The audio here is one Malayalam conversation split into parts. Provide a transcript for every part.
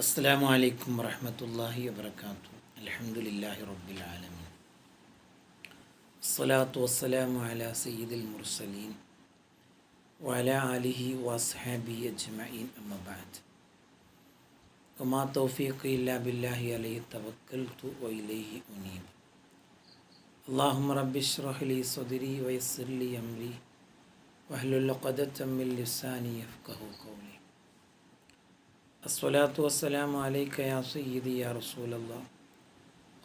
അസ്സലാമു അലൈക്കും വറഹ്മത്തുള്ളാഹി വബറകാതുഹു. അൽഹംദുലില്ലാഹി റബ്ബിൽ ആലമീൻ. അസ്സലാത്തു വസ്സലാമു അലാ സയ്യിദിൽ മുർസലീൻ വഅലാ ആലിഹി വഅസ്ഹാബിഹി അജ്മഈൻ. അമ്മാ ബഅദ്. വമാ തൗഫീഖി ഇല്ലാ ബില്ലാഹി അലൈഹി തവക്കൽതു വഇലൈഹി ഉനീബ്. അല്ലാഹുമ്മ റബ്ബി ഇശ്റഹ് ലി സദ്രി വയസ്സിർ ലി അംരി വഹ്ലുൽ ഉഖ്ദതം മിൻ ലിസാനി യഫ്ഖഹു ഖൗലി. അസ്സലാത്തു വസ്സലാമു അലൈക യാ സയ്യിദി യാ റസൂലല്ലാഹ്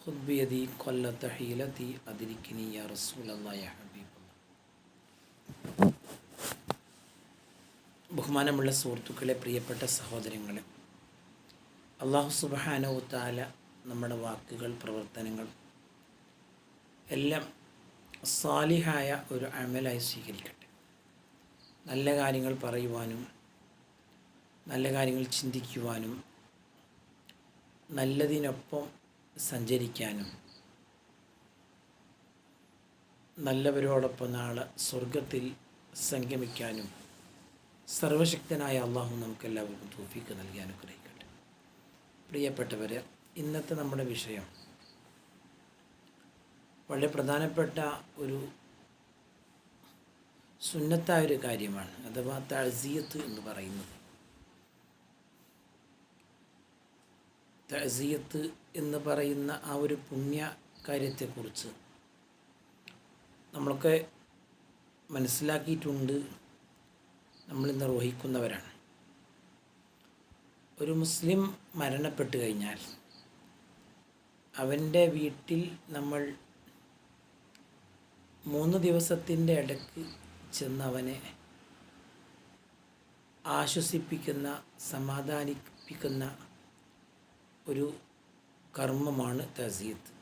ഖുദ് ബിയദി ഖല്ലത ഹീലതി അദ്രിക്നി യാ റസൂലല്ലാഹ് യാ ഹബീബല്ലാഹ്. ബഹുമാനമുള്ള സുഹൃത്തുക്കളെ, പ്രിയപ്പെട്ട സഹോദരങ്ങളെ, അല്ലാഹു സുബ്ഹാനഹു വ തആല നമ്മുടെ വാക്കുകൾ, പ്രവർത്തനങ്ങൾ എല്ലാം സാലിഹായ ഒരു അമലായി സ്വീകരിക്കട്ടെ. നല്ല കാര്യങ്ങൾ പറയുവാനും നല്ല കാര്യങ്ങൾ ചിന്തിക്കുവാനും നല്ലതിനൊപ്പം സഞ്ചരിക്കാനും നല്ലവരോടൊപ്പം നാളെ സ്വർഗത്തിൽ സംഗമിക്കാനും സർവശക്തനായ അള്ളാഹു നമുക്കെല്ലാവർക്കും തൗഫീഖ് നൽകി അനുഗ്രഹിക്കട്ടെ. പ്രിയപ്പെട്ടവരെ, ഇന്നത്തെ നമ്മുടെ വിഷയം വളരെ പ്രധാനപ്പെട്ട ഒരു സുന്നത്തായ ഒരു കാര്യമാണ്, അഥവാ തഅസിയത്ത് എന്ന് പറയുന്നത്. തഅസിയത്ത് എന്ന് പറയുന്ന ആ ഒരു പുണ്യ കാര്യത്തെക്കുറിച്ച് നമ്മളൊക്കെ മനസ്സിലാക്കിയിട്ടുണ്ട്, നമ്മൾ നിർവഹിക്കുന്നവരാണ്. ഒരു മുസ്ലിം മരണപ്പെട്ടു കഴിഞ്ഞാൽ അവൻ്റെ വീട്ടിൽ നമ്മൾ 3 ദിവസത്തിൻ്റെ ഇടയ്ക്ക് ചെന്ന് അവനെ ആശ്വസിപ്പിക്കുന്ന, സമാധാനിപ്പിക്കുന്ന ഒരു കർമ്മമാണ് തഅസിയത്ത്.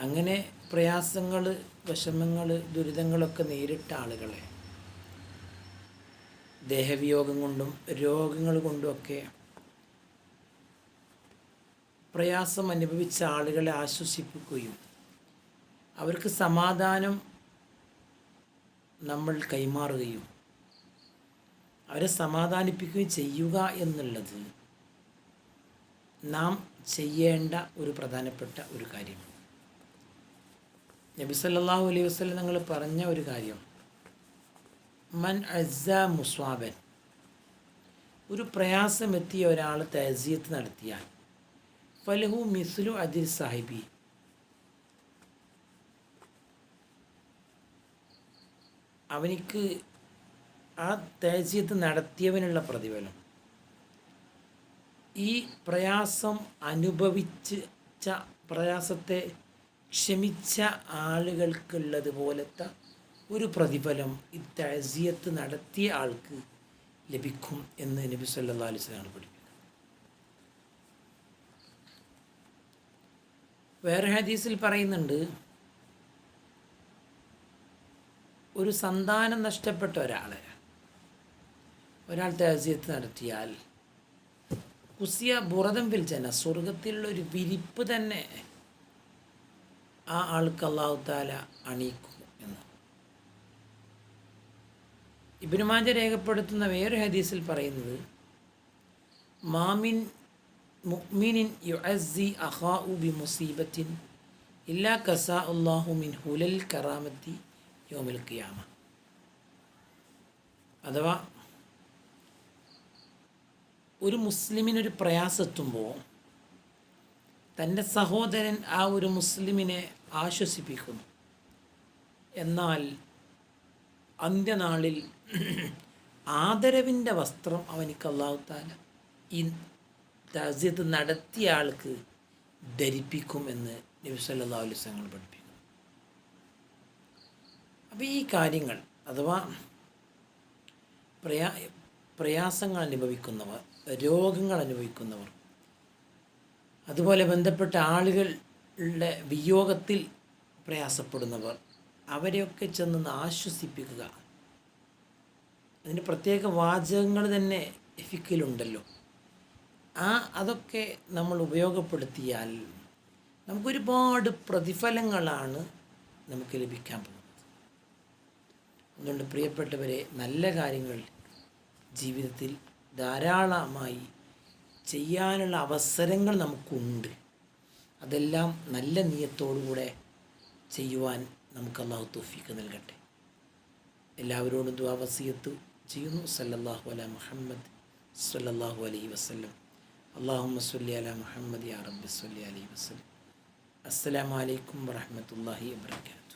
അങ്ങനെ പ്രയാസങ്ങൾ, വിഷമങ്ങൾ, ദുരിതങ്ങളൊക്കെ നേരിട്ട ആളുകളെ ദേഹവിയോഗം കൊണ്ടും രോഗങ്ങൾ കൊണ്ടുമൊക്കെ പ്രയാസം അനുഭവിച്ച ആളുകളെ ആശ്വസിപ്പിക്കുകയും അവർക്ക് സമാധാനം നമ്മൾ കൈമാറുകയും അവരെ സമാധാനിപ്പിക്കുകയും ചെയ്യുക എന്നുള്ളത് നാം ചെയ്യേണ്ട ഒരു പ്രധാനപ്പെട്ട ഒരു കാര്യമാണ്. നബി സല്ലല്ലാഹു അലൈഹി വസല്ലം നിങ്ങൾ പറഞ്ഞ ഒരു കാര്യം, മൻ അസ്സ മുസ്വാബൻ, ഒരു പ്രയാസമെത്തിയ ഒരാൾ തഅസിയത്ത് നടത്തിയാൽ ഫലഹു മിസ്ലു അജ്രി സാഹിബി, അവനിക്ക് ആ തഅസിയത്ത് നടത്തിയവനുള്ള പ്രതിഫലം ഈ പ്രയാസം അനുഭവിച്ച, പ്രയാസത്തെ ക്ഷമിച്ച ആളുകൾക്കുള്ളത് പോലത്തെ ഒരു പ്രതിഫലം ഈ തഅസിയത്ത് നടത്തിയ ആൾക്ക് ലഭിക്കും എന്ന് നബി സല്ലല്ലാഹു അലൈഹി വസല്ലം പഠിപ്പിക്കുന്നു. വേറെ ഹദീസിൽ പറയുന്നുണ്ട്, ഒരു സന്താനം നഷ്ടപ്പെട്ട ഒരാൾ തഅസിയത്ത് നടത്തിയാൽ കുസിയ ബുറദം ഫിൽ ജന്ന, സ്വർഗത്തിലുള്ള ഒരു വിരിപ്പ് തന്നെ ആ ആൾക്ക് അല്ലാഹു തആല അണിയിക്കും എന്ന് ഇബ്നു മാജ രേഖപ്പെടുത്തുന്ന വേറൊരു ഹദീസിൽ പറയുന്നത്, മാമിൻ മുഅ്മിനിൻ യുഅസ്സി അഖാഉ ബി മുസീബത്തിൻ ഇല്ലാ കസാ അല്ലാഹു മിൻ ഹുലൽ കറാമത്തി യൗമിൽ ഖിയാമ. അഥവാ ഒരു മുസ്ലിമിനൊരു പ്രയാസമെത്തുമ്പോൾ തൻ്റെ സഹോദരൻ ആ ഒരു മുസ്ലിമിനെ ആശ്വസിപ്പിക്കുന്നു. എന്നാൽ അന്ത്യനാളിൽ ആദരവിൻ്റെ വസ്ത്രം അവനിക്ക് അല്ലാഹു തആല ഈ തഅസിയത്ത് നടത്തിയ ആൾക്ക് ധരിപ്പിക്കും എന്ന് നബി സല്ലല്ലാഹു അലൈഹി വസല്ലം പഠിപ്പിക്കുന്നു. അപ്പോൾ ഈ കാര്യങ്ങൾ, അഥവാ പ്രയാസങ്ങൾ അനുഭവിക്കുന്നവർ, രോഗങ്ങൾ അനുഭവിക്കുന്നവർ, അതുപോലെ ബന്ധപ്പെട്ട ആളുകളുടെ വിയോഗത്തിൽ പ്രയാസപ്പെടുന്നവർ, അവരെയൊക്കെ ചെന്ന് ആശ്വസിപ്പിക്കുക. അതിന് പ്രത്യേക വാചകങ്ങൾ തന്നെ ഫിഖിലുണ്ടല്ലോ. അതൊക്കെ നമ്മൾ ഉപയോഗപ്പെടുത്തിയാൽ നമുക്കൊരുപാട് പ്രതിഫലങ്ങളാണ് നമുക്ക് ലഭിക്കാൻ പോകുന്നത്. അതുകൊണ്ട് പ്രിയപ്പെട്ടവരെ, നല്ല കാര്യങ്ങൾ ജീവിതത്തിൽ ധാരാളമായി ചെയ്യാനുള്ള അവസരങ്ങൾ നമുക്കുണ്ട്. അതെല്ലാം നല്ല നിയ്യത്തോടുകൂടെ ചെയ്യുവാൻ നമുക്ക് അല്ലാഹു തൗഫീഖ് നൽകട്ടെ. എല്ലാവരോടും ദുആ വസിയത്ത് ചെയ്യുന്നു. സല്ലല്ലാഹു അലാ മുഹമ്മദ് സല്ലല്ലാഹു അലൈഹി വസല്ലം. അല്ലാഹുമ്മ സ്വല്ലി അലാ മുഹമ്മദ് യാ റബ്ബി സ്വല്ലി അലൈഹി വസല്ലം. അസ്സലാമു അലൈക്കും വറഹ്മത്തുള്ളാഹി വബറകാതുഹു.